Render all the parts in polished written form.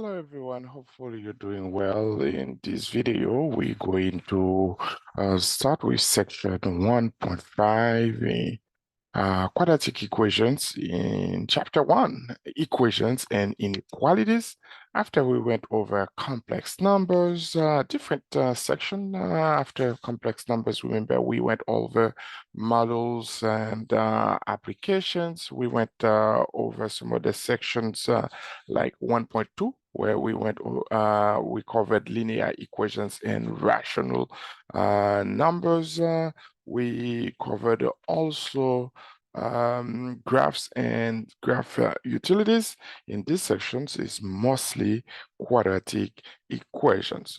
Hello everyone, hopefully you're doing well. In this video, we're going to start with section 1.5, quadratic equations in chapter 1, equations and inequalities. After we went over complex numbers, different section. After complex numbers, remember we went over models and applications. We went over some other sections like 1.2, where we covered linear equations and rational numbers. We covered also graphs and graph utilities. In these sections is mostly quadratic equations.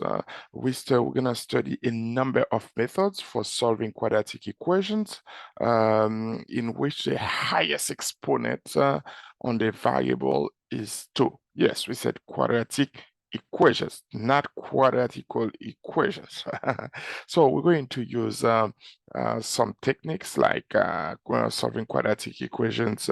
We're gonna study a number of methods for solving quadratic equations, in which the highest exponent on the variable is 2. Yes, we said quadratic equations, not quadratical equations. So we're going to use some techniques like solving quadratic equations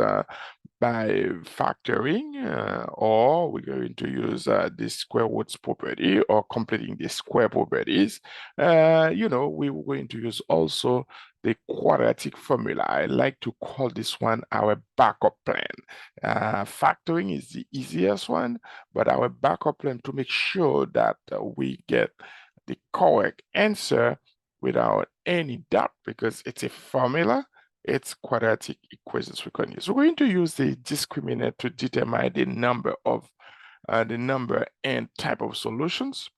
by factoring, or we're going to use the square roots property or completing the square properties. We were going to use also the quadratic formula. I like to call this one our backup plan. Factoring is the easiest one, but our backup plan to make sure that we get the correct answer without any doubt, because it's a formula. It's quadratic equations we can use. We're going to use the discriminant to determine the number and type of solutions.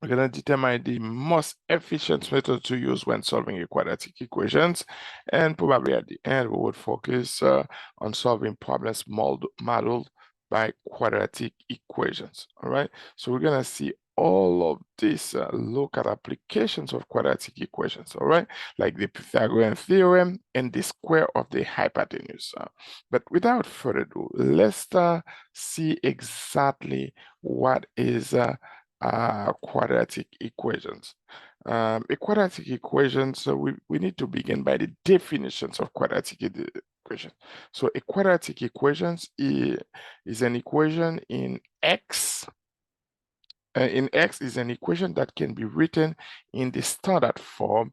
We're going to determine the most efficient method to use when solving a quadratic equations. And probably at the end, we would focus on solving problems modeled by quadratic equations. All right. So we're going to see all of this, look at applications of quadratic equations. All right. Like the Pythagorean theorem and the square of the hypotenuse. But without further ado, let's see exactly what is quadratic equations. A quadratic equation, so we need to begin by the definitions of quadratic equation. So a quadratic equations is an equation in X. In X is an equation that can be written in the standard form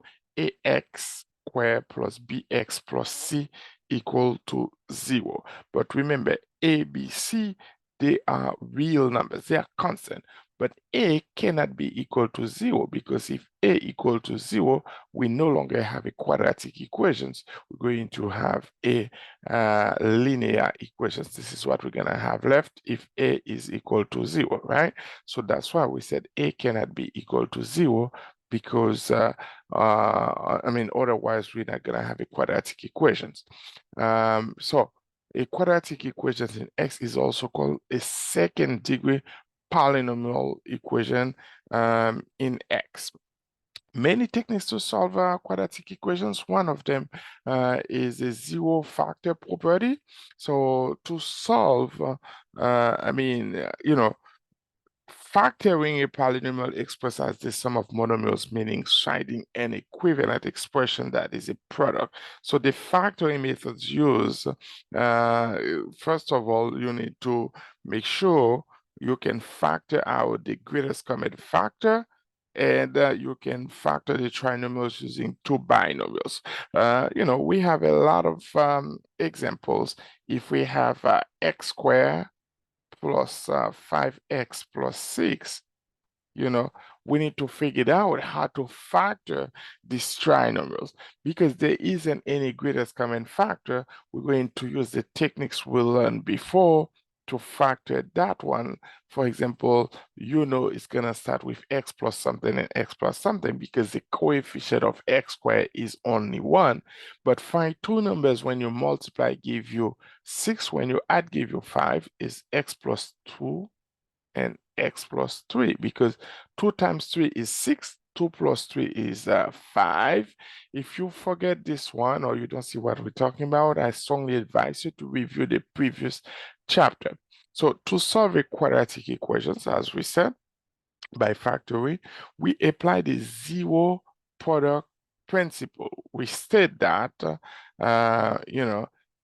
ax squared plus bx plus c equal to 0. But remember, a, b, c, they are real numbers, they are constant. But a cannot be equal to 0, because if a equal to 0, we no longer have a quadratic equations. We're going to have a linear equations. This is what we're going to have left if a is equal to 0, right? So that's why we said a cannot be equal to 0, because otherwise we're not going to have a quadratic equations. So a quadratic equation in X is also called a second degree polynomial equation in X. Many techniques to solve quadratic equations. One of them is a zero factor property. So to solve, factoring a polynomial expressed as the sum of monomials, meaning finding an equivalent expression that is a product. So the factoring methods used, first of all, you need to make sure you can factor out the greatest common factor, and you can factor the trinomials using two binomials. We have a lot of examples. If we have x squared plus 5x plus 6, we need to figure out how to factor these trinomials. Because there isn't any greatest common factor, we're going to use the techniques we learned before to factor that one. For example, it's going to start with x plus something and x plus something, because the coefficient of x squared is only 1. But find two numbers when you multiply give you 6, when you add give you 5, is x plus 2 and x plus 3, because 2 times 3 is 6, 2 plus 3 is 5. If you forget this one, or you don't see what we're talking about, I strongly advise you to review the previous chapter. So to solve a quadratic equations, as we said, by factoring, we apply the zero product principle. We state that,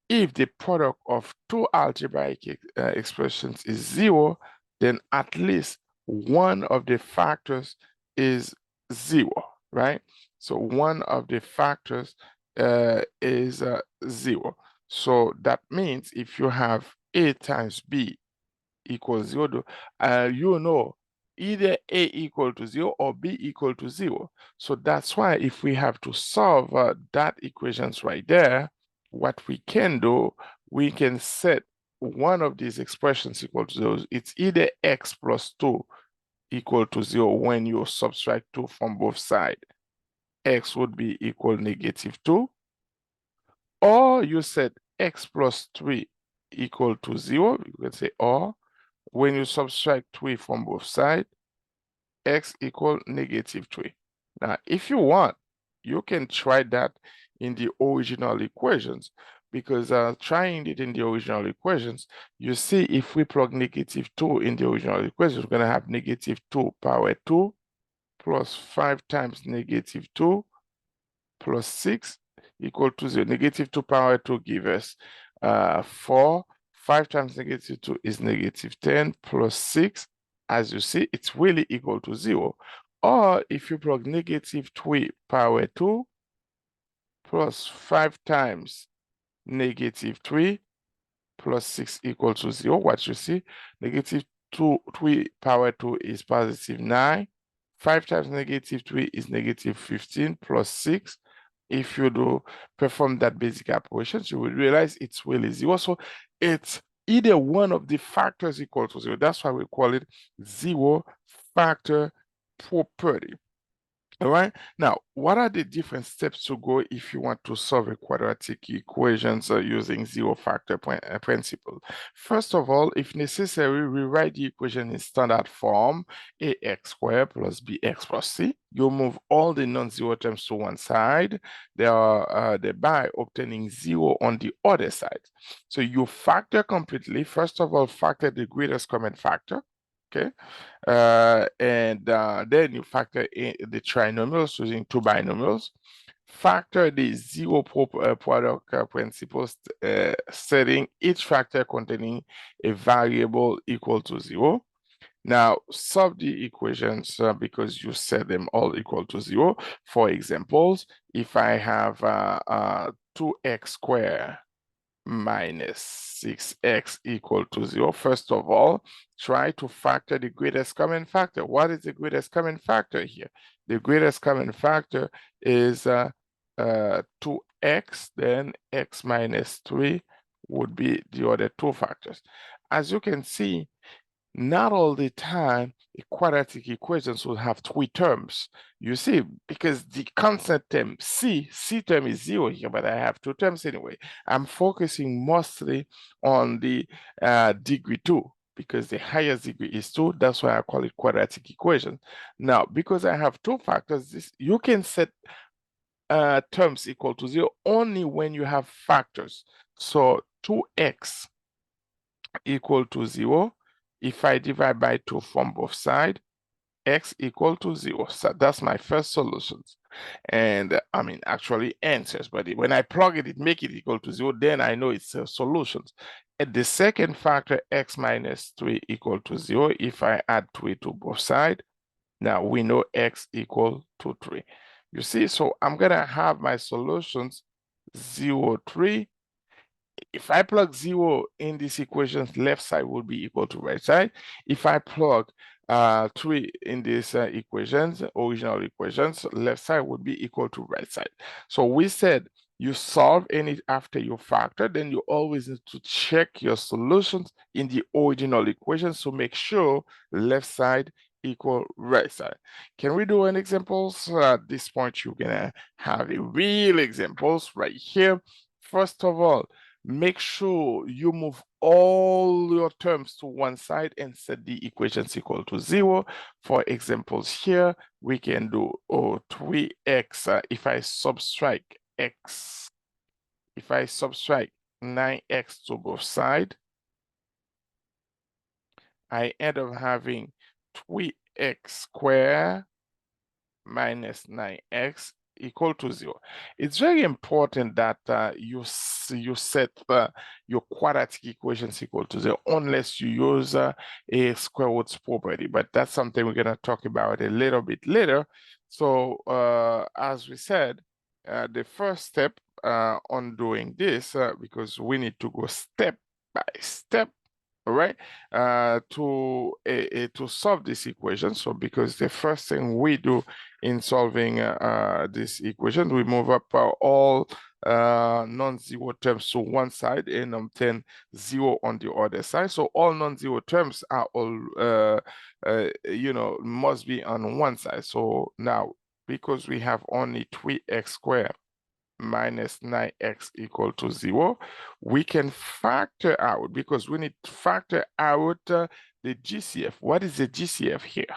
if the product of two algebraic expressions is 0, then at least one of the factors is 0, right? So one of the factors is 0. So that means if you have A times B equals 0, you know either A equal to 0 or B equal to 0. So that's why if we have to solve that equations right there, what we can do, we can set one of these expressions equal to 0. It's either x plus 2 equal to 0 when you subtract 2 from both sides. X would be equal negative 2, or you set x plus 3 equal to 0. You can say or when you subtract 3 from both sides, x equal negative 3. Now, if you want, you can try that in the original equations, because trying it in the original equations, you see if we plug negative 2 in the original equations, we're going to have negative 2 power 2 plus 5 times negative 2 plus 6 equal to 0. Negative 2 power 2 give us 4. 5 times negative 2 is negative 10 plus 6. As you see, it's really equal to 0. Or if you plug negative 3 power 2 plus 5 times negative 3 plus 6 equal to 0, what you see, negative 3 power 2 is positive 9. 5 times negative 3 is negative 15 plus 6. If you do perform that basic operations, you will realize it's really 0. So it's either one of the factors equal to 0. That's why we call it 0 factor property. All right. Now, what are the different steps to go if you want to solve a quadratic equations using zero factor principle? First of all, if necessary, rewrite the equation in standard form: ax squared plus bx plus c. You move all the non-zero terms to one side, thereby obtaining 0 on the other side. So you factor completely. First of all, factor the greatest common factor. Okay, and then you factor in the trinomials using two binomials. Factor the zero product principles, setting each factor containing a variable equal to 0. Now, solve the equations because you set them all equal to 0. For examples, if I have 2x squared minus 6x equal to 0. First of all, try to factor the greatest common factor. What is the greatest common factor here? The greatest common factor is 2x, then x minus 3 would be the other two factors. As you can see, not all the time a quadratic equations will have three terms. You see, because the constant term c term is 0 here, but I have two terms anyway. I'm focusing mostly on the degree 2, because the highest degree is 2. That's why I call it quadratic equation. Now, because I have two factors, you can set terms equal to 0 only when you have factors. So 2x equal to 0. If I divide by 2 from both sides, x equal to 0. So that's my first solution. And I mean, actually answers, but when I plug it, it make it equal to 0, then I know it's solutions. And the second factor, x minus 3 equal to 0, if I add 3 to both sides, now we know x equal to 3. You see, so I'm gonna have my solutions 0, 3. If I plug 0 in this equation, left side will be equal to right side. If I plug 3 in these equations, original equations, left side would be equal to right side. So we said you solve any after you factor, then you always need to check your solutions in the original equations to make sure left side equal right side. Can we do an examples? At this point, you're gonna have a real examples right here. First of all, make sure you move all your terms to one side and set the equations equal to 0. For examples here, we can do 3x. If I subtract x, if I subtract 9x to both sides, I end up having 3x squared minus 9x equal to 0. It's very important that you set your quadratic equations equal to 0 unless you use a square roots property. But that's something we're going to talk about a little bit later. So as we said, the first step on doing this, because we need to go step by step, all right, to solve this equation. So because the first thing we do in solving this equation, we move up all non-zero terms to one side and obtain 0 on the other side. So all non-zero terms are all must be on one side. So now, because we have only 3x squared minus 9x equal to 0, we can factor out, because we need to factor out the GCF. What is the GCF here?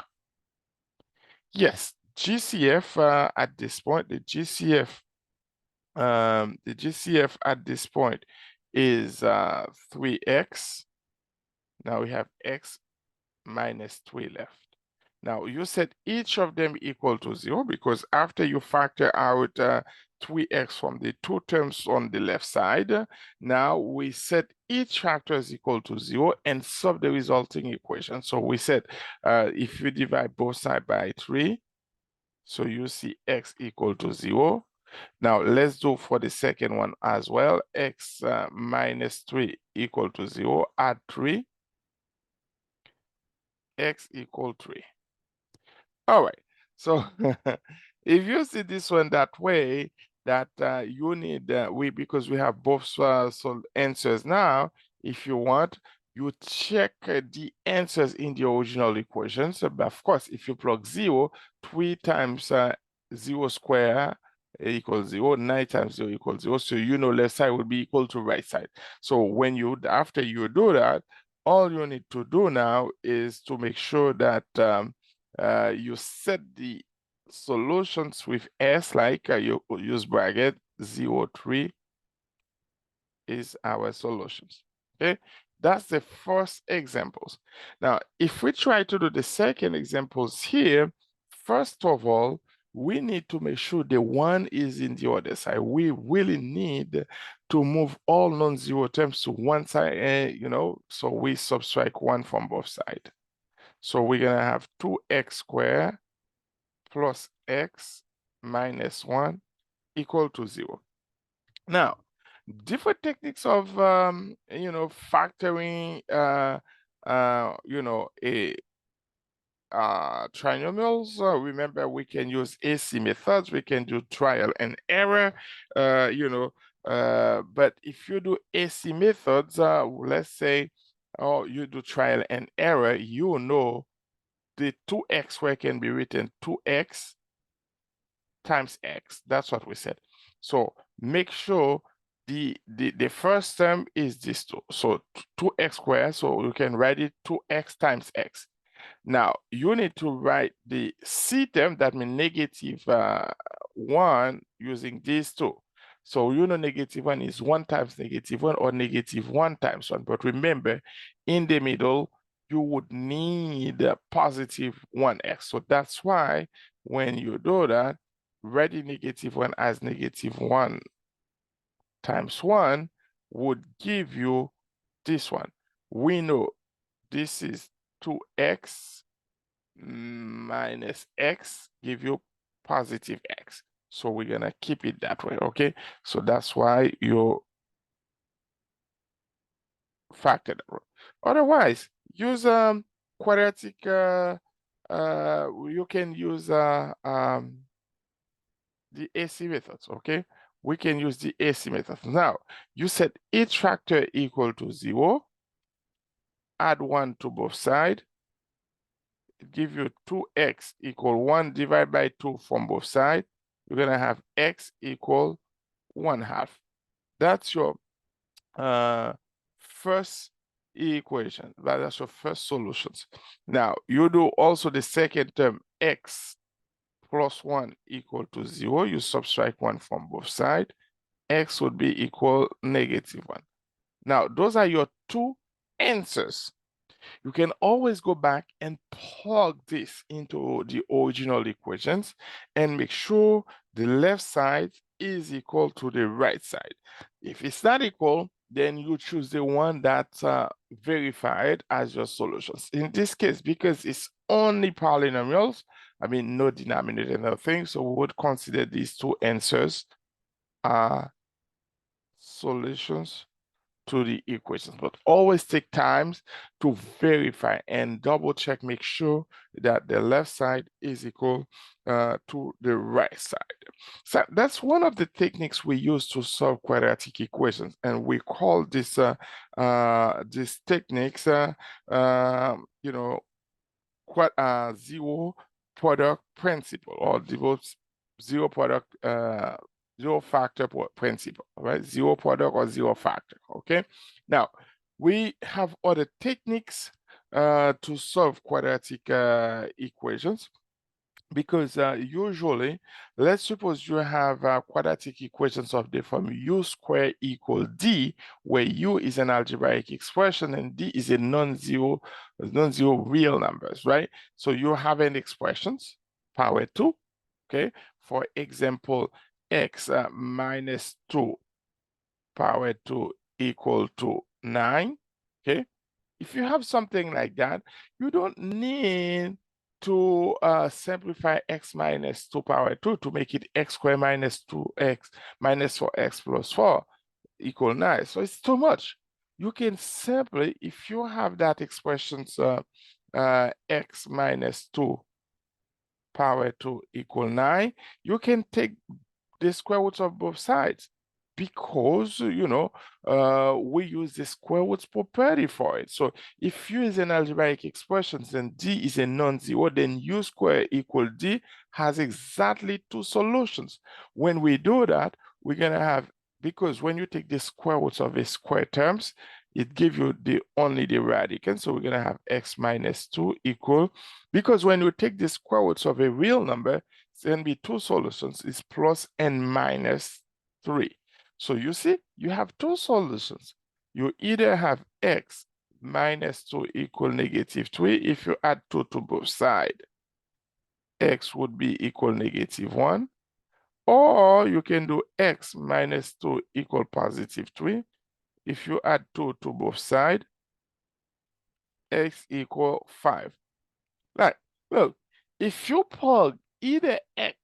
Yes, GCF at this point, the GCF at this point is 3x. Now we have x minus 3 left. Now you set each of them equal to 0, because after you factor out 3x from the two terms on the left side, now we set each factor is equal to 0 and solve the resulting equation. So we said if you divide both sides by 3, so you see x equal to 0. Now let's do for the second one as well. X minus 3 equal to 0. Add 3. X equal 3. All right. So if you see this one that way, that you need, because we have both so answers now, if you want, you check the answers in the original equations. But of course, if you plug 0, 3 times 0 square equals 0, 9 times 0 equals 0. So you know left side will be equal to right side. So when after you do that, all you need to do now is to make sure that you set the solutions with S, like you use bracket 0, 3 is our solutions. Okay, that's the first examples. Now, if we try to do the second examples here, first of all, we need to make sure the 1 is in the other side. We really need to move all non-zero terms to one side, so we subtract 1 from both sides. So we're gonna have 2x squared plus x minus 1 equal to 0. Now, different techniques of factoring trinomials. Remember, we can use AC methods, we can do trial and error, but if you do AC methods, let's say, you do trial and error, you know the 2x squared can be written 2x times x. That's what we said. So make sure the first term is this 2. So 2x squared, so you can write it 2x times x. Now you need to write the c term, that means negative 1, using these 2. So you know negative 1 is 1 times negative 1 or negative 1 times 1. But remember, in the middle, you would need a positive 1x. So that's why when you do that, write the negative 1 as negative 1 times 1 would give you this one. We know this is 2x minus x give you positive x. So we're gonna keep it that way, okay? So that's why you factor that. Otherwise, use quadratic, you can use the AC methods, okay? We can use the AC methods. Now, you set each factor equal to 0, add 1 to both sides, it gives you 2x equal 1 divided by 2 from both sides. You're gonna have x equal 1/2. That's your first equation. That's your first solutions. Now, you do also the second term, x plus 1 equal to 0. You subtract 1 from both sides. X would be equal negative 1. Now, those are your two answers. You can always go back and plug this into the original equations and make sure the left side is equal to the right side. If it's not equal, then you choose the one that's verified as your solutions. In this case, because it's only polynomials, I mean, no denominator, nothing, so we would consider these two answers solutions to the equations, but always take times to verify and double check, make sure that the left side is equal to the right side. So that's one of the techniques we use to solve quadratic equations, and we call this these techniques, you know, zero product principle, or zero product zero factor principle, right? Zero product or zero factor. Okay, now we have other techniques to solve quadratic equations, because usually, let's suppose you have quadratic equations of the form u squared equal d, where u is an algebraic expression and d is a non-zero real numbers, right? So you have an expressions, power 2, okay? For example, x minus 2 power 2 equal to 9, okay? If you have something like that, you don't need to simplify x minus 2 power 2 to make it x squared minus 2x minus 4x plus 4 equal 9. So it's too much. You can simply, if you have that expressions x minus 2 power 2 equal 9, you can take the square roots of both sides, because we use the square roots property for it. So if u is an algebraic expression and d is a non-zero, then u squared equal d has exactly two solutions. When we do that, we're gonna have, because when you take the square roots of a square terms, it gives you only the radical. So we're gonna have x minus 2 equal, because when you take the square roots of a real number, it's gonna be two solutions, it's plus and minus 3. So you see, you have two solutions. You either have x minus 2 equal negative 3 if you add 2 to both sides. X would be equal negative 1. Or you can do x minus 2 equal positive 3. If you add 2 to both sides, x equal 5. Right, look, if you plug either x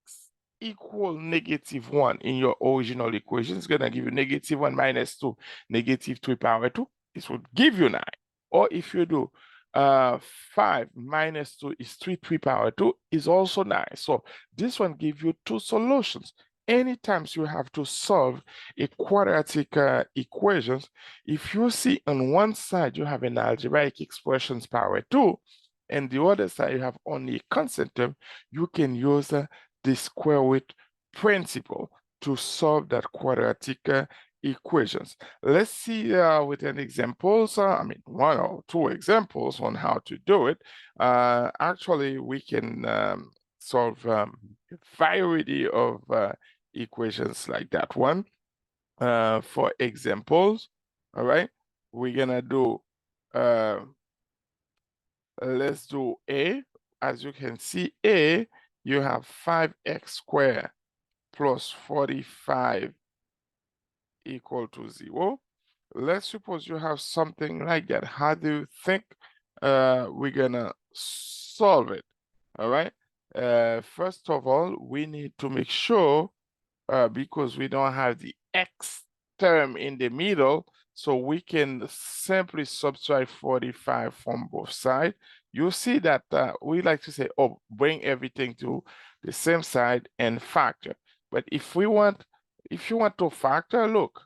equal negative 1 in your original equation, it's going to give you negative 1 minus 2, negative 3 power 2. This would give you 9. Or if you do 5 minus 2 is 3 power 2 is also 9. So this one gives you two solutions. Anytime you have to solve a quadratic equations, if you see on one side you have an algebraic expressions power 2, and the other side you have only a constant term, you can use the square root principle to solve that quadratic equations. Let's see with an examples, I mean, one or two examples on how to do it. Actually, we can solve a variety of equations like that one. For examples, all right, we're gonna do let's do A. As you can see, A, you have 5x squared plus 45 equal to 0. Let's suppose you have something like that. How do you think we're gonna solve it? All right. First of all, we need to make sure, because we don't have the x term in the middle, so we can simply subtract 45 from both sides. You see that we like to say, oh, bring everything to the same side and factor. But if you want to factor, look,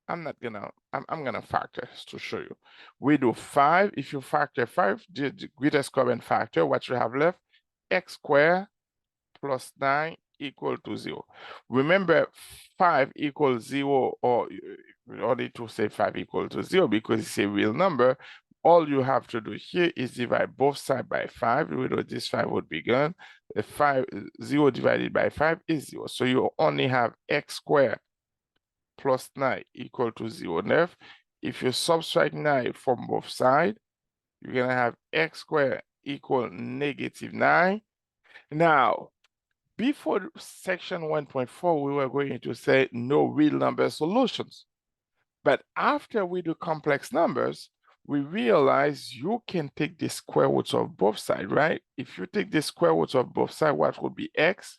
I'm gonna factor to show you. We do 5. If you factor 5, the greatest common factor, what you have left, x squared plus 9 equal to 0. Remember, 5 equals 0, or you only to say 5 equal to 0 because it's a real number. All you have to do here is divide both sides by 5. You know, this 5 would be gone. The 0 divided by 5 is 0. So you only have x squared plus 9 equal to 0 9. if you subtract 9 from both sides, you're going to have x squared equal negative 9. Now, before section 1.4, we were going to say no real number solutions. But after we do complex numbers, we realize you can take the square roots of both sides, right? If you take the square roots of both sides, what would be x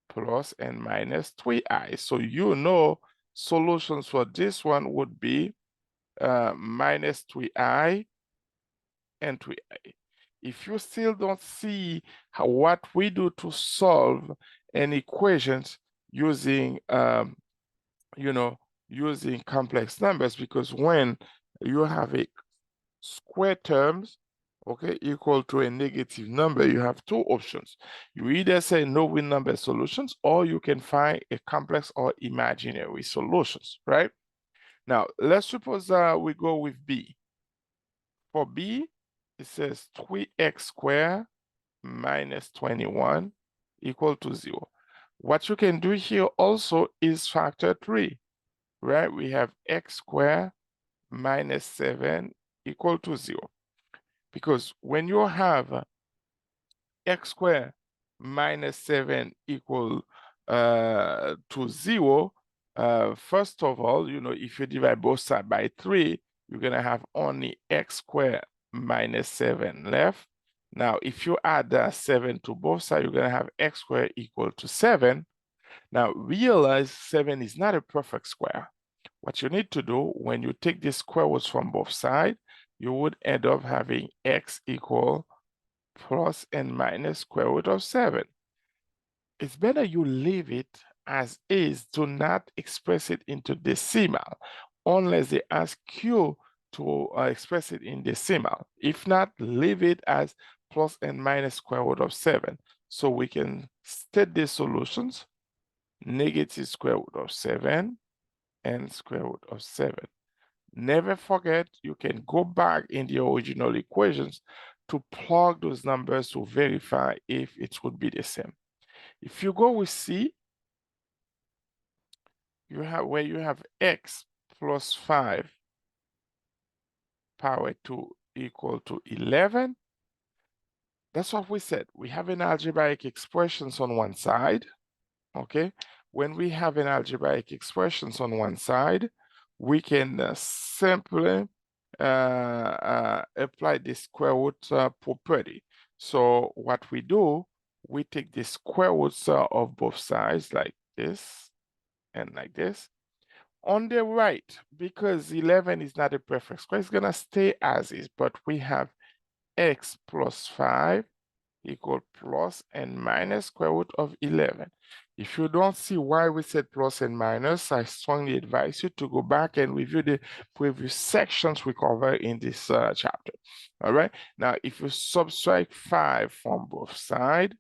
plus and minus 3i? So you know solutions for this one would be minus 3i and 3i. If you still don't see what we do to solve an equations using, using complex numbers, because when you have a square terms, okay, equal to a negative number, you have two options. You either say no real number solutions, or you can find a complex or imaginary solutions, right? Now, let's suppose we go with B. For B, it says 3x squared minus 21 equal to 0. What you can do here also is factor 3, right? We have x squared minus 7 equal to 0. Because when you have x squared minus 7 equal to 0, first of all, if you divide both sides by 3, you're going to have only x squared minus 7 left. Now, if you add 7 to both sides, you're going to have x squared equal to 7. Now, realize 7 is not a perfect square. What you need to do when you take the square roots from both sides, you would end up having x equal plus and minus square root of 7. It's better you leave it as is. Do not express it into decimal unless they ask you to express it in decimal. If not, leave it as plus and minus square root of 7. So we can state the solutions: negative square root of 7 and square root of 7. Never forget, you can go back in the original equations to plug those numbers to verify if it would be the same. If you go with C, you have x plus 5 power 2 equal to 11. That's what we said. We have an algebraic expressions on one side, okay? When we have an algebraic expressions on one side, we can simply apply the square root property. So what we do, we take the square roots of both sides like this and like this. On the right, because 11 is not a perfect square, it's gonna stay as is, but we have x plus 5 equal plus and minus square root of 11. If you don't see why we said plus and minus, I strongly advise you to go back and review the previous sections we cover in this chapter. All right. Now, if you subtract 5 from both sides,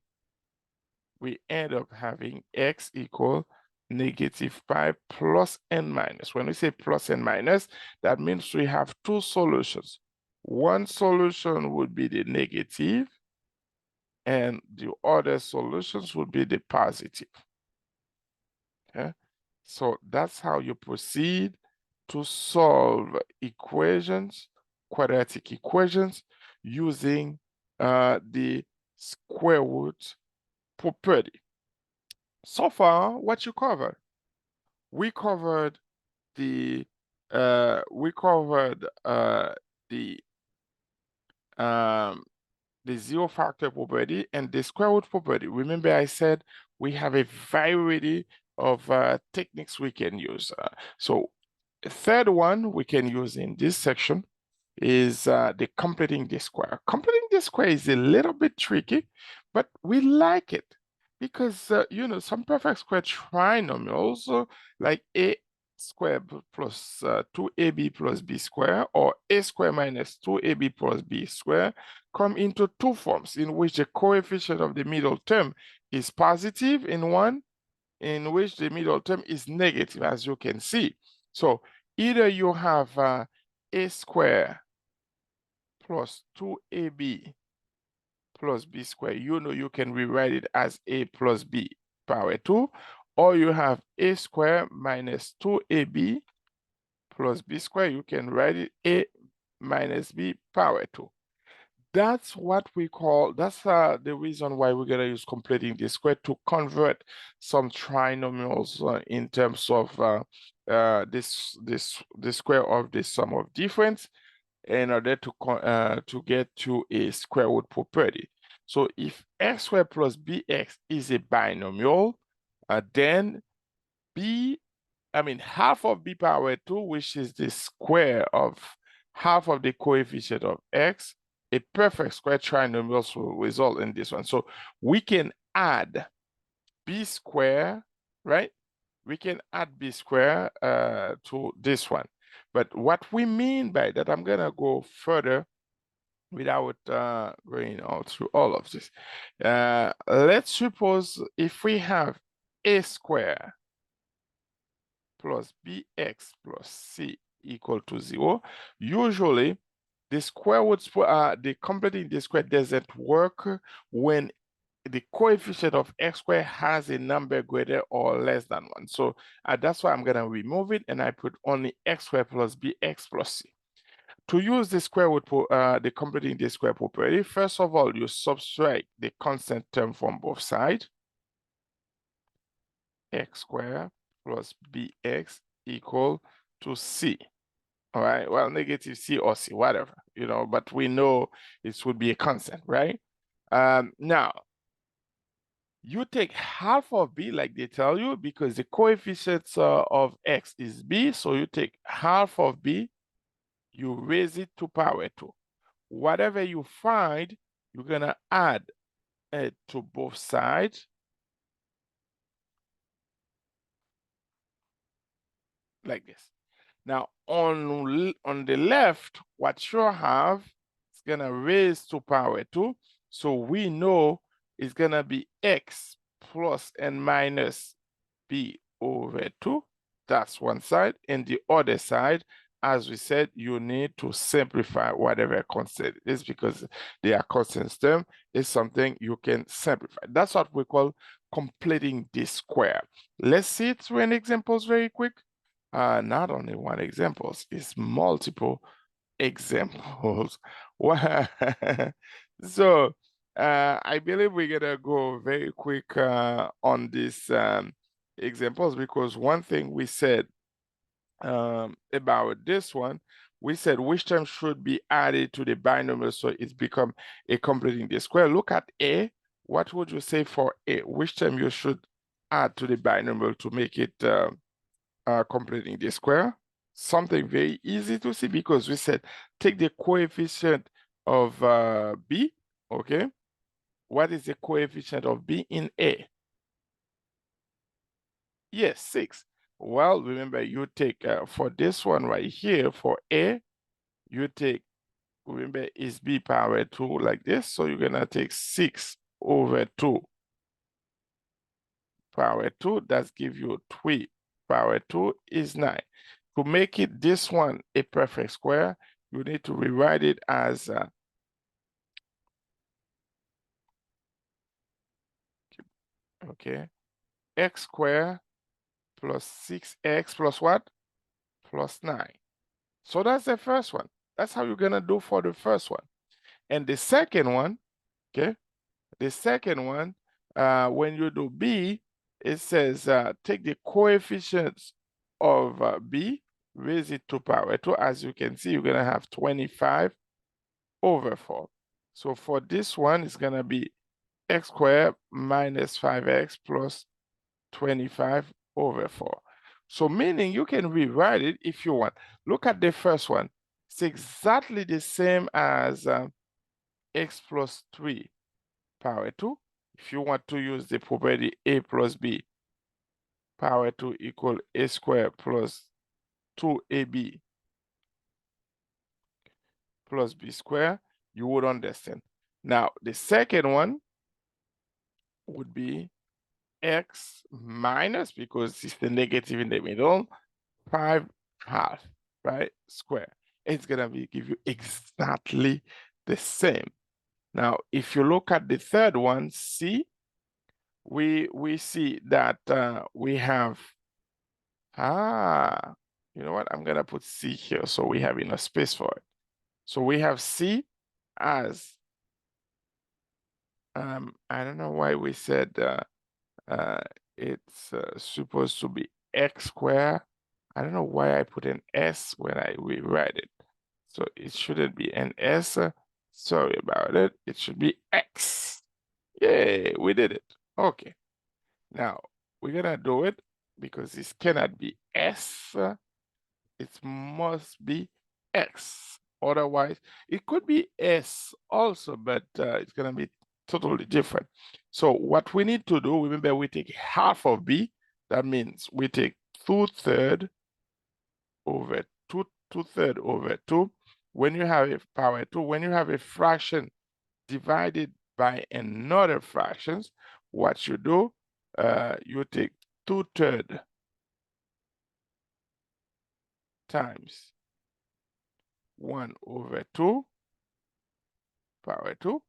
we end up having x equal negative 5 plus and minus. When we say plus and minus, that means we have two solutions. One solution would be the negative, and the other solutions would be the positive. Okay? So that's how you proceed to solve equations, quadratic equations, using the square root property. So far, what you covered? We covered the the zero factor property and the square root property. Remember I said we have a variety of techniques we can use. So the third one we can use in this section is the completing the square. Completing the square is a little bit tricky, but we like it because, some perfect square trinomials like a squared plus 2ab plus b square, or a square minus 2ab plus b square, come into two forms in which the coefficient of the middle term is positive in one, in which the middle term is negative, as you can see. So either you have a square plus 2ab plus b square, you can rewrite it as a plus b power 2, or you have a square minus 2ab plus b squared, you can write it a minus b power 2. That's what we call, that's the reason why we're gonna use completing the square to convert some trinomials in terms of the square of the sum of difference in order to get to a square root property. So if x squared plus bx is a binomial, then half of b power 2, which is the square of half of the coefficient of x, a perfect square trinomial will result in this one. So we can add b square, right? We can add b square to this one. But what we mean by that, I'm gonna go further without going all through all of this. Let's suppose if we have a square plus bx plus c equal to 0, usually the square root, the completing the square doesn't work when the coefficient of x squared has a number greater or less than 1. So that's why I'm going to remove it and I put only x squared plus bx plus c. To use the square root, the completing the square property, first of all, you subtract the constant term from both sides. X squared plus bx equal to c. All right, well, negative c or c, whatever, but we know it would be a constant, right? Now, you take half of b like they tell you because the coefficients of x is b, so you take half of b, you raise it to power 2. Whatever you find, you're gonna add it to both sides like this. Now, on the left, what you have is gonna raise to power 2. So we know it's gonna be x plus and minus b over 2. That's one side. And the other side, as we said, you need to simplify whatever constant is because they are constant term. Is something you can simplify. That's what we call completing the square. Let's see it through an examples very quick. Not only one examples, it's multiple examples. So I believe we're gonna go very quick on these examples because one thing we said about this one, we said which term should be added to the binomial so it's become a completing the square. Look at A. What would you say for A? Which term you should add to the binomial to make it completing the square? Something very easy to see because we said take the coefficient of b, okay? What is the coefficient of b in A? Yes, 6. Well, remember you take, for this one right here, for A, you take, remember is b power 2 like this, so you're gonna take 6 over 2 power 2, that gives you 3 power 2 is 9. To make it this one a perfect square, you need to rewrite it as okay, x squared plus 6x plus what? Plus 9. So that's the first one. That's how you're gonna do for the first one. And the second one, okay, the second one, when you do b, it says take the coefficients of b, raise it to power 2. As you can see, you're gonna have 25 over 4. So for this one, it's gonna be x squared minus 5x plus 25 over 4. So meaning you can rewrite it if you want. Look at the first one. It's exactly the same as x plus 3 power 2. If you want to use the property a plus b power 2 equal a squared plus 2ab plus b squared, you would understand. Now, the second one would be x minus, because it's the negative in the middle, 5 half, right, square. It's gonna give you exactly the same. Now, if you look at the third one, C, we see that we have You know what? I'm gonna put C here so we have enough space for it. So we have C as I don't know why we said uh, it's supposed to be x squared. I don't know why I put an S when I rewrite it. So it shouldn't be an S. Sorry about it. It should be X. Yay, we did it. Okay. Now we're gonna do it because this cannot be S. It must be X. Otherwise, it could be S also, but it's gonna be totally different. So what we need to do, remember we take half of B. That means we take 2/3 over 2/3 over 2. When you have a power 2, when you have a fraction divided by another fractions, what you do, you take 2/3 times 1 over 2 power 2.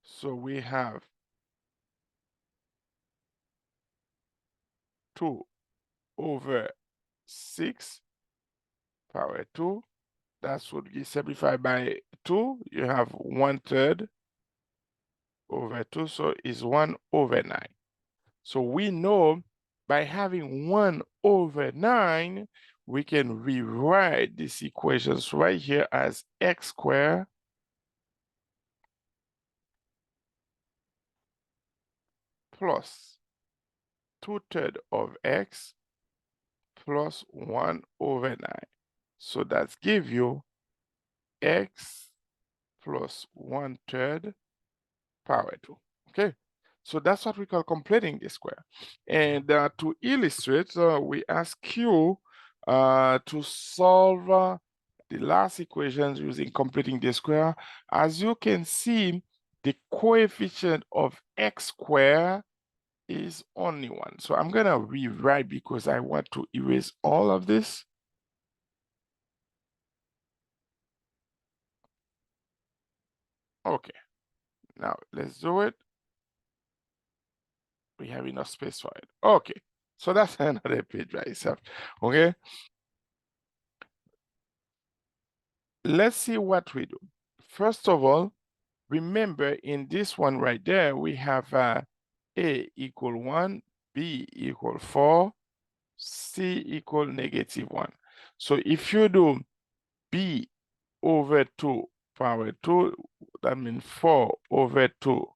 So we have 2 over 6 power 2. That's what you simplify by 2. You have 1/3 over 2, so it's 1 over 9. So we know by having 1 over 9, we can rewrite these equations right here as x squared plus 2/3 of x plus 1 over 9. So that gives you x plus 1/3 power 2. Okay, so that's what we call completing the square. And to illustrate, we ask you to solve the last equations using completing the square. As you can see, the coefficient of x squared is only 1. So I'm gonna rewrite because I want to erase all of this. Okay, now let's do it. We have enough space for it. Okay, so that's another page by itself. Okay, let's see what we do. First of all, remember in this one right there, we have A equal 1, B equal 4, C equal -1. So if you do B over 2 power 2, that means 4 over 2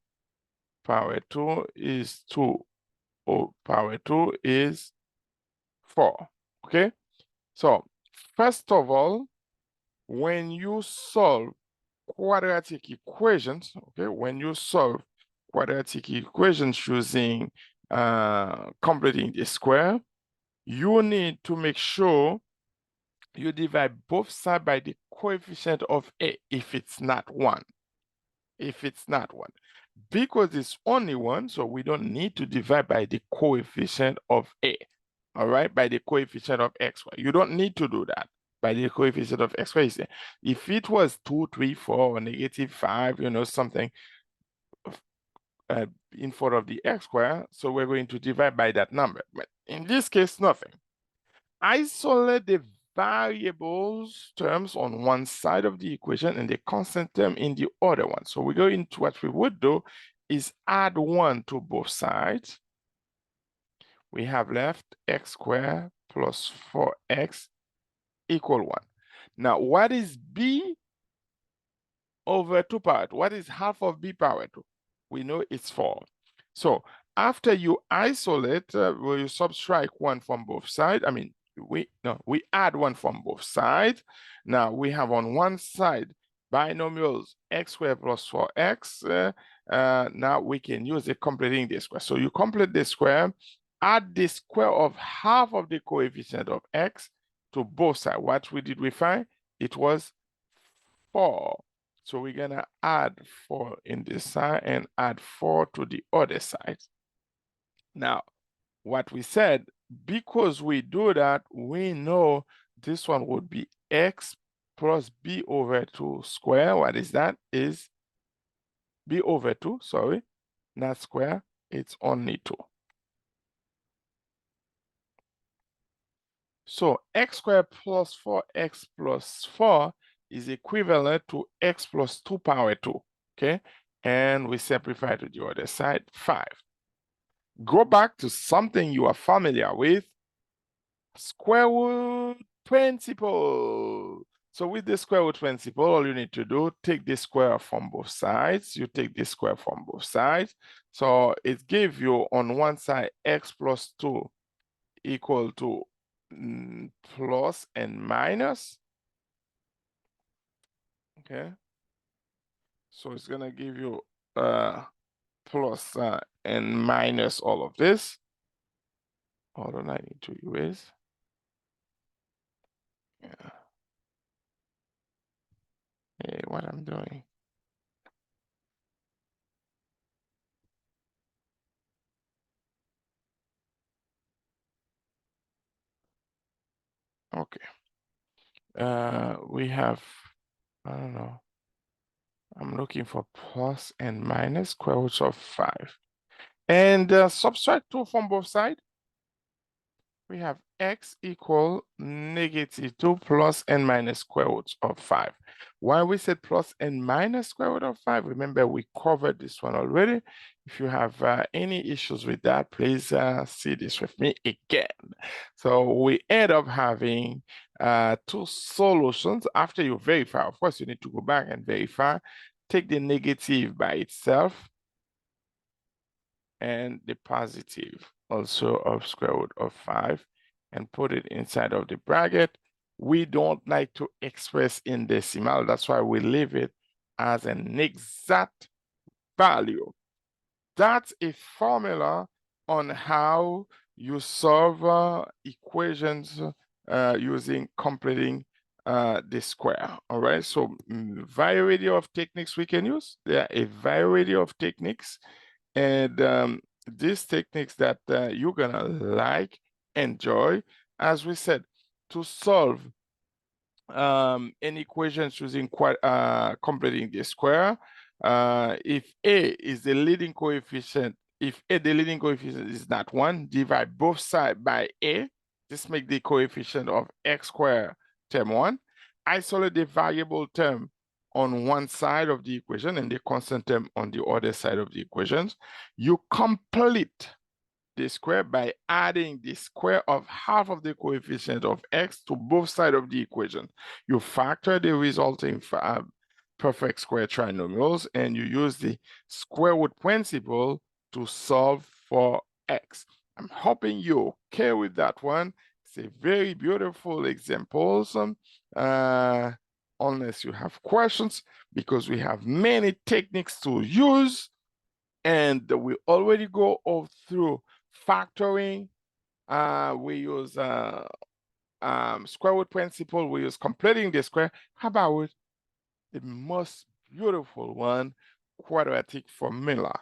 power 2 is 2 power 2 is 4. Okay, so first of all, when you solve quadratic equations, okay, when you solve quadratic equations using completing the square, you need to make sure you divide both sides by the coefficient of A if it's not 1. If it's not 1. Because it's only 1, so we don't need to divide by the coefficient of A. All right, by the coefficient of xy. You don't need to do that by the coefficient of xy. If it was 2, 3, 4, or -5, you know, something in front of the x square, so we're going to divide by that number. But in this case, nothing. Isolate the variables terms on one side of the equation and the constant term in the other one. So we go into what we would do is add 1 to both sides. We have left x squared plus 4x equal 1. Now, what is b over 2 power 2? What is half of b power 2? We know it's 4. So after you isolate, we subtract 1 from both sides. I mean, we add 1 from both sides. Now we have on one side binomials x squared plus 4x. Now we can use it completing the square. So you complete the square, add the square of half of the coefficient of x to both sides. What did we find? It was 4. So we're gonna add 4 in this side and add 4 to the other side. Now, what we said, because we do that, we know this one would be x plus b over 2 square. What is that? Is b over 2, sorry, not square, it's only 2. So x squared plus 4x plus 4 is equivalent to x plus 2 power 2, okay? And we simplify to the other side, 5. Go back to something you are familiar with, square root principle. So with the square root principle, all you need to do, take the square from both sides. You take the square from both sides. So it gives you on one side x plus 2 equal to plus and minus. Okay. So it's going to give you plus and minus all of this. Hold on, I need to erase. Yeah. Hey, what I'm doing. Okay. We have, I don't know. I'm looking for plus and minus square roots of 5. And subtract 2 from both sides. We have x equal -2 plus and minus square roots of 5. Why we said plus and minus square root of 5? Remember, we covered this one already. If you have any issues with that, please see this with me again. So we end up having two solutions. After you verify, of course, you need to go back and verify. Take the negative by itself and the positive also of square root of 5 and put it inside of the bracket. We don't like to express in decimal. That's why we leave it as an exact value. That's a formula on how you solve equations using completing the square. All right, so variety of techniques we can use. There are a variety of techniques, and these techniques that you're gonna like, enjoy, as we said, to solve in equations using completing the square. If a is the leading coefficient, if a the leading coefficient is not 1, divide both sides by a. This makes the coefficient of x squared term 1. Isolate the variable term on one side of the equation and the constant term on the other side of the equations. You complete the square by adding the square of half of the coefficient of x to both sides of the equation. You factor the resulting perfect square trinomials and you use the square root principle to solve for x. I'm hoping you're okay with that one. It's a very beautiful example, unless you have questions, because we have many techniques to use and we already go through factoring. We use square root principle. We use completing the square. How about the most beautiful one, quadratic formula?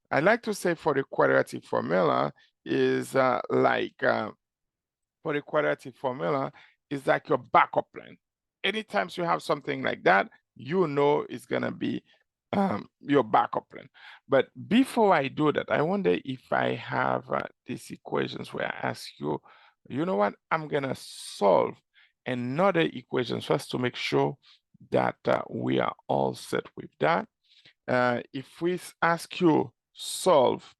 I like to say for the quadratic formula is for the quadratic formula is like your backup plan. Anytime you have something like that, you know it's gonna be your backup plan. But before I do that, I wonder if I have these equations where I ask you, you know what, I'm gonna solve another equation first to make sure that we are all set with that. If we ask you solve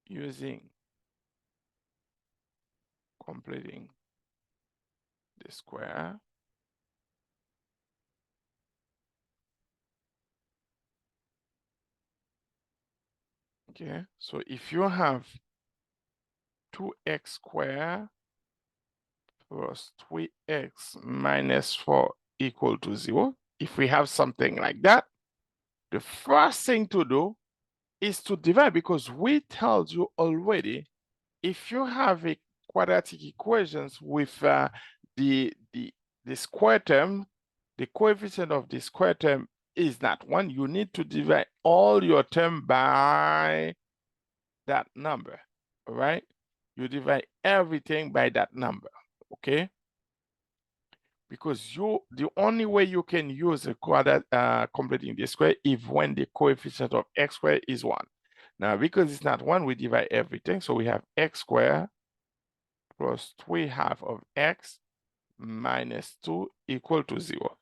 using completing the square, okay, so if you have 2x squared plus 3x minus 4 equal to 0, if we have something like that, the first thing to do is to divide, because we told you already, if you have a quadratic equations with the, the, the square term, the coefficient of the square term is not 1, you need to divide all your term by that number, all right? You divide everything by that number, okay? Because the only way you can use a quadratic completing the square is when the coefficient of x squared is 1. Now, because it's not 1, we divide everything. So we have x squared plus 3/2 of x minus 2 equal to 0.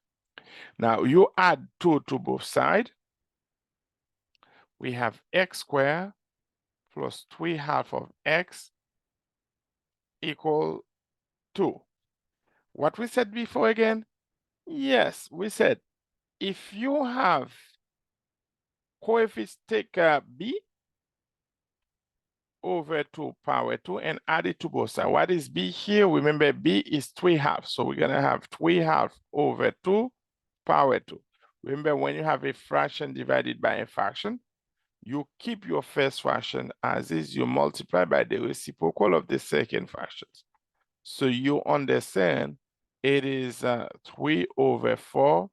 Now, you add 2 to both sides. We have x squared plus 3/2 of x equal 2. What we said before again? Yes, we said if you have coefficient, take b over 2 power 2 and add it to both sides. What is b here? Remember, b is 3/2. So we're going to have 3/2 over 2 power 2. Remember, when you have a fraction divided by a fraction, you keep your first fraction as is, you multiply by the reciprocal of the second fraction. So you understand it is 3 over 4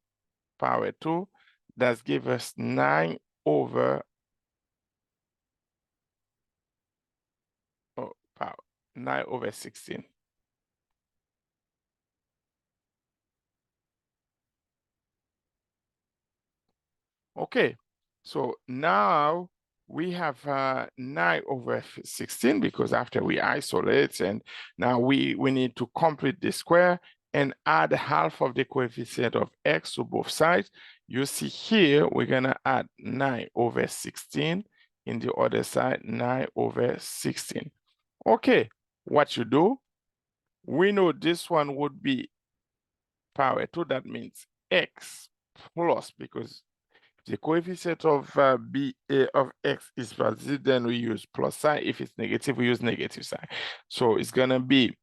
power 2. That gives us 9 over power 9 over 16. Okay, so now we have 9 over 16 because after we isolate, and now we need to complete the square and add half of the coefficient of x to both sides. You see here, we're going to add 9 over 16. In the other side, 9 over 16. Okay, what you do, we know this one would be power 2. That means x plus, because the coefficient of of x is positive, then we use plus sign. If it's negative, we use negative sign. So it's gonna be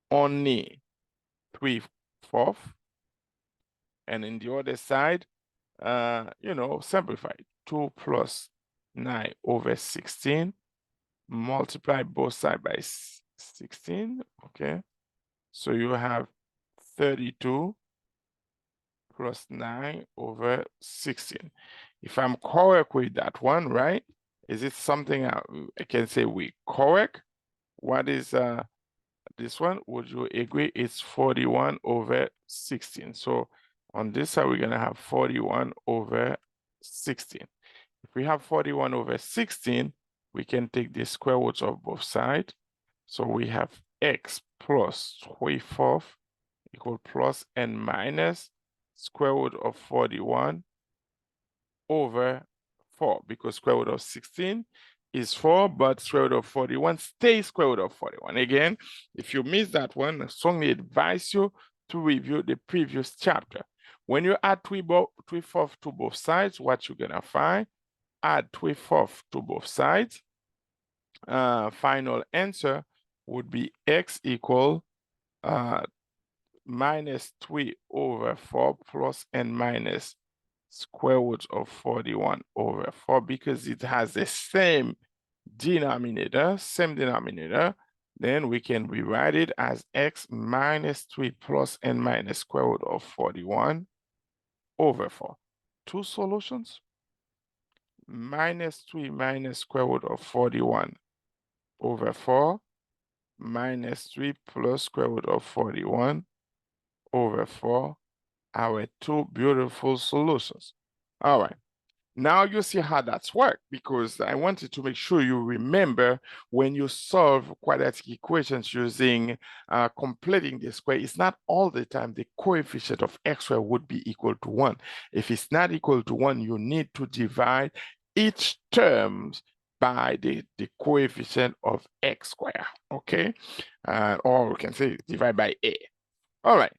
only 3/4, and in the other side, simplify. 2 plus 9 over 16, multiply both sides by 16. Okay, so you have 32 plus 9 over 16. If I'm correct with that one, right? Is it something I can say we correct? What is this one? Would you agree? It's 41 over 16. So on this side, we're going to have 41 over 16. If we have 41 over 16, we can take the square roots of both sides. So we have x plus 3/4 equal plus and minus square root of 41 over 4, because square root of 16 is 4, but square root of 41 stays square root of 41. Again, if you miss that one, I strongly advise you to review the previous chapter. When you add 3/4 to both sides, what you're gonna find, add 3/4 to both sides. Final answer would be x equal minus 3 over 4 plus and minus square root of 41 over 4, because it has the same denominator, then we can rewrite it as x minus 3 plus and minus square root of 41 over 4. Two solutions, minus 3 minus square root of 41 over 4, minus 3 plus square root of 41 over 4, our two beautiful solutions. All right. Now you see how that's worked, because I wanted to make sure you remember when you solve quadratic equations using completing the square, it's not all the time the coefficient of x squared would be equal to 1. If it's not equal to 1, you need to divide each term by the coefficient of x squared, okay? Or we can say divide by a. All right.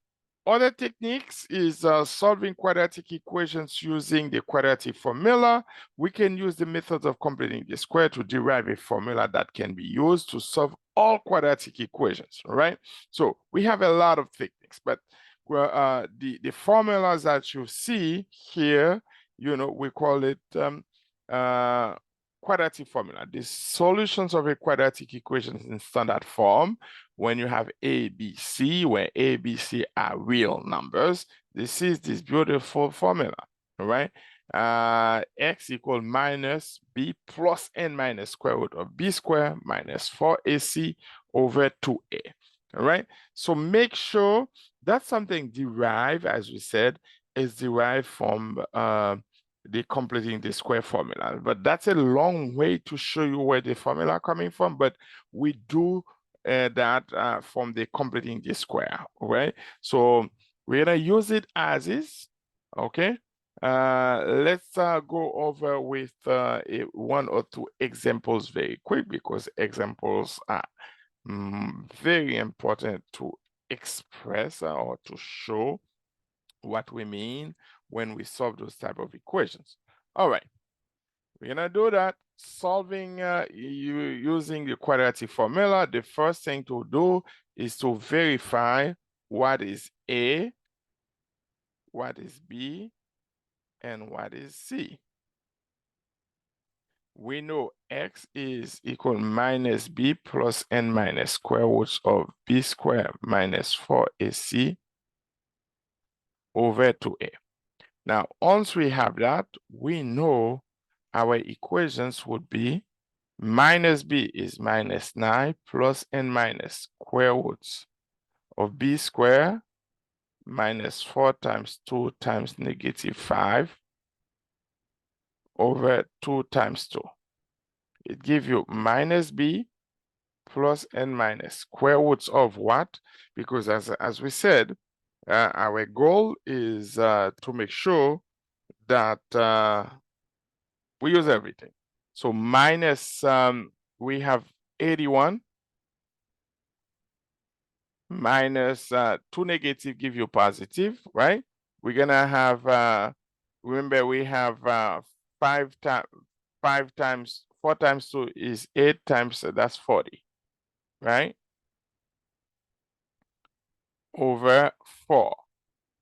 Other techniques is solving quadratic equations using the quadratic formula. We can use the methods of completing the square to derive a formula that can be used to solve all quadratic equations, right? So we have a lot of techniques, but the formulas that you see here, we call it quadratic formula. The solutions of a quadratic equation in standard form, when you have A, B, C, where A, B, C are real numbers, this is this beautiful formula, all right? X equal minus B plus n minus square root of B squared minus 4AC over 2A, all right? So make sure that's something derived, as we said, is derived from the completing the square formula. But that's a long way to show you where the formula coming from, but we do that from the completing the square, right? So we're gonna use it as is, okay? Let's go over with one or two examples very quick because examples are very important to express or to show what we mean when we solve those type of equations. All right, we're gonna do that. Solving using the quadratic formula, the first thing to do is to verify what is A, what is B, and what is C. We know x is equal minus b plus n minus square roots of b squared minus 4ac over 2a. Now, once we have that, we know our equations would be minus b is minus 9 plus n minus square roots of b squared minus 4 times 2 times negative 5 over 2 times 2. It gives you minus b plus n minus square roots of what? Because as we said, our goal is to make sure that we use everything. So minus, we have 81 minus 2 negative give you positive, right? We're gonna have, remember we have 4 times 2 is 8 times, that's 40, right? Over 4.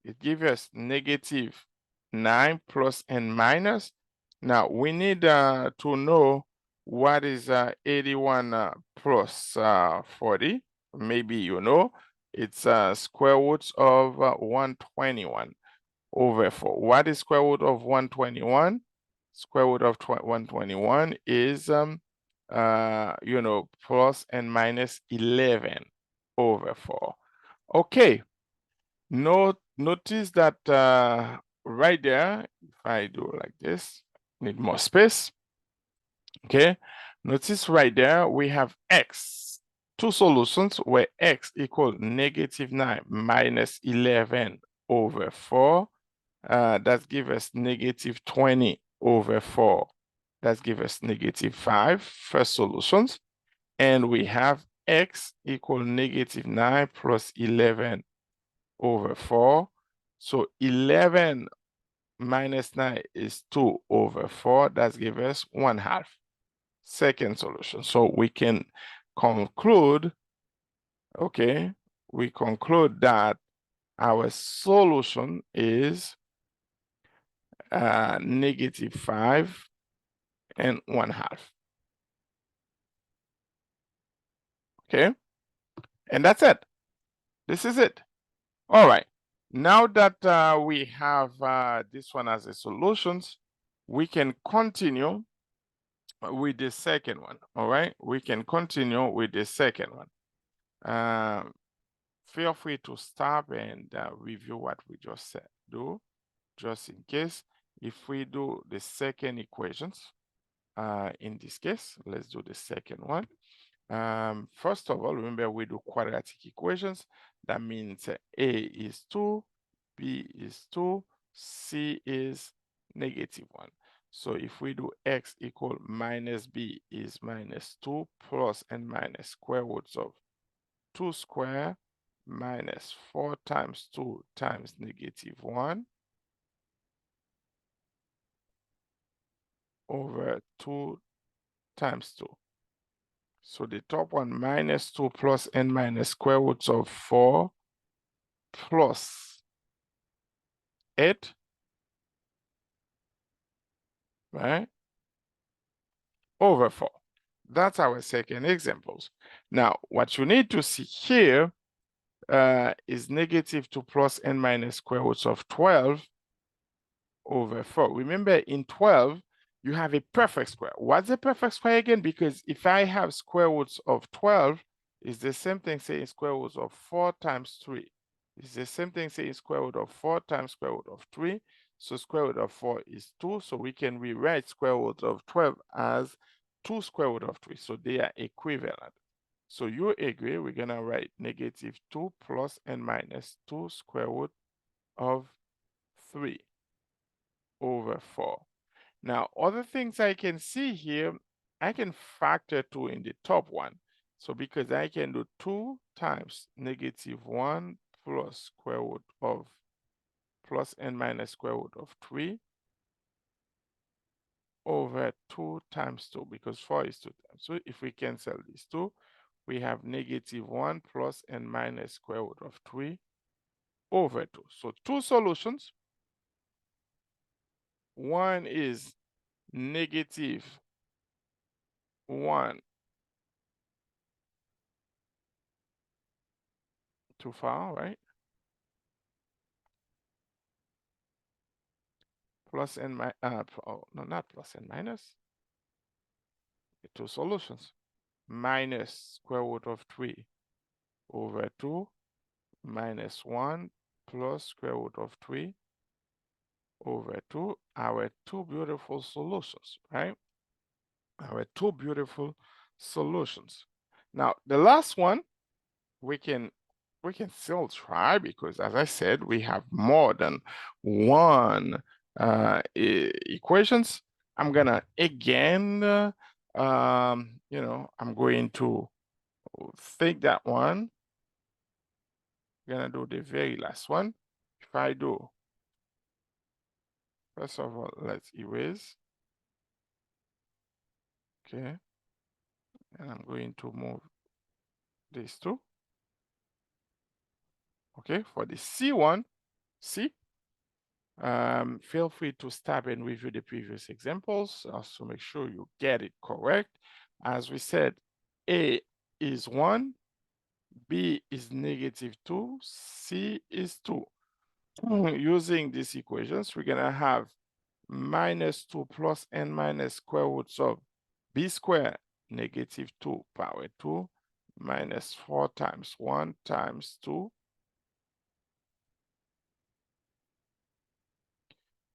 It gives us negative 9 plus and minus. Now we need to know what is 81 plus 40. Maybe you know it's square roots of 121 over 4. What is square root of 121? Square root of 121 is you know, plus and minus 11 over 4. Okay. Notice that right there, if I do like this, need more space, okay? Notice right there, we have x, two solutions where x equal negative 9 minus 11 over 4. That gives us negative 20 over 4. That gives us negative 5, first solutions. And we have x equal negative 9 plus 11 over 4. So 11 minus 9 is 2 over 4. That gives us 1/2. Second solution. So we can conclude, okay, we conclude that our solution is negative 5 and 1/2. Okay, and that's it. This is it. All right. Now that we have this one as a solutions, we can continue with the second one. All right, we can continue with the second one. Feel free to stop and review what we just said. Just in case, if we do the second equations, in this case, let's do the second one. First of all, remember we do quadratic equations. That means A is 2, B is 2, C is negative 1. So if we do x equal minus b is minus 2 plus and minus square roots of 2 square minus 4 times 2 times negative 1 over 2 times 2. So the top one minus 2 plus and minus square roots of 4 plus 8, right, over 4. That's our second examples. Now, what you need to see here is negative 2 plus and minus square roots of 12 over 4. Remember, in 12, you have a perfect square. What's a perfect square again? Because if I have square roots of 12, it's the same thing saying square roots of 4 times 3. It's the same thing saying square root of 4 times square root of 3. So square root of 4 is 2. So we can rewrite square root of 12 as 2 square root of 3. So they are equivalent. So you agree, we're going to write negative 2 plus and minus 2 square root of 3 over 4. Now, other things I can see here, I can factor 2 in the top one. So because I can do 2 times negative 1 plus square root of plus and minus square root of 3 over 2 times 2, because 4 is 2 times. So if we cancel these 2, we have negative 1 plus and minus square root of 3 over 2. So two solutions. One is negative 1, too far, right? Plus and minus, oh, no, not plus and minus. Two solutions. Minus square root of 3 over 2 minus 1 plus square root of 3 over 2. Our two beautiful solutions, right? Our two beautiful solutions. Now, the last one, we can still try, because as I said, we have more than one equations. I'm gonna again, I'm going to take that one. I'm gonna do the very last one. If I do, first of all, let's erase. Okay, and I'm going to move these two. Okay, for the C1, C. Feel free to stop and review the previous examples also make sure you get it correct. As we said, A is 1, B is negative 2, C is 2. Using these equations, we're going to have minus 2 plus and minus square roots of B squared negative 2 power 2 minus 4 times 1 times 2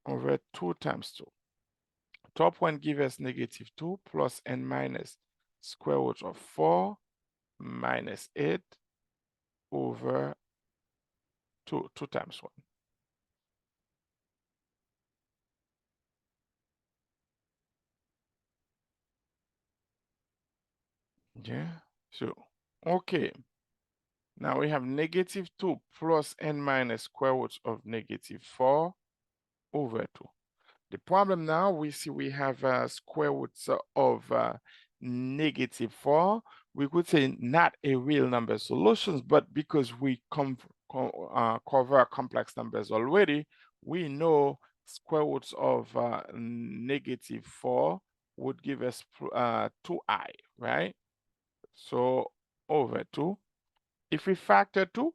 over 2 times 2. Top one gives us negative 2 plus and minus square root of 4 minus 8 over 2 times 1. Yeah, so, okay. Now we have negative 2 plus and minus square root of negative 4 over 2. The problem now, we see we have square roots of negative 4. We could say not a real number solutions, but because we cover complex numbers already, we know square roots of negative 4 would give us 2i, right? So over 2. If we factor 2,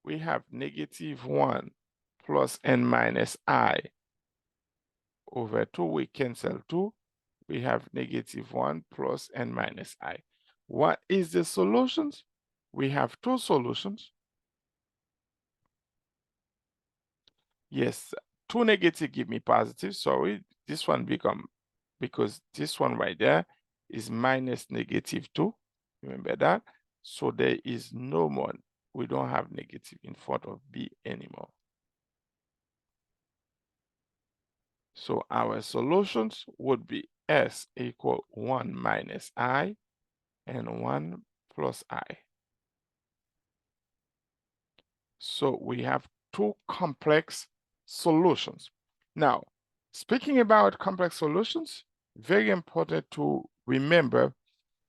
we have negative 1 plus and minus I over 2. We cancel 2. We have negative 1 plus and minus I. What is the solutions? We have two solutions. Yes, 2 negative give me positive. Sorry, this one become, because this one right there is minus negative 2. Remember that? So there is no more. We don't have negative in front of B anymore. So our solutions would be S equal 1 minus I and 1 plus I. So we have two complex solutions. Now, speaking about complex solutions, very important to remember,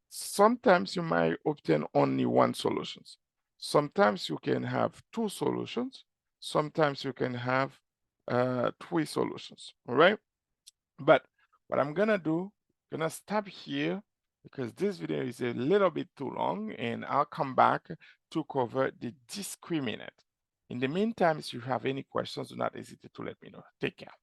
sometimes you might obtain only one solution. Sometimes you can have two solutions. Sometimes you can have 3 solutions, all right? But what I'm gonna do, gonna stop here because this video is a little bit too long, and I'll come back to cover the discriminant. In the meantime, if you have any questions, do not hesitate to let me know. Take care.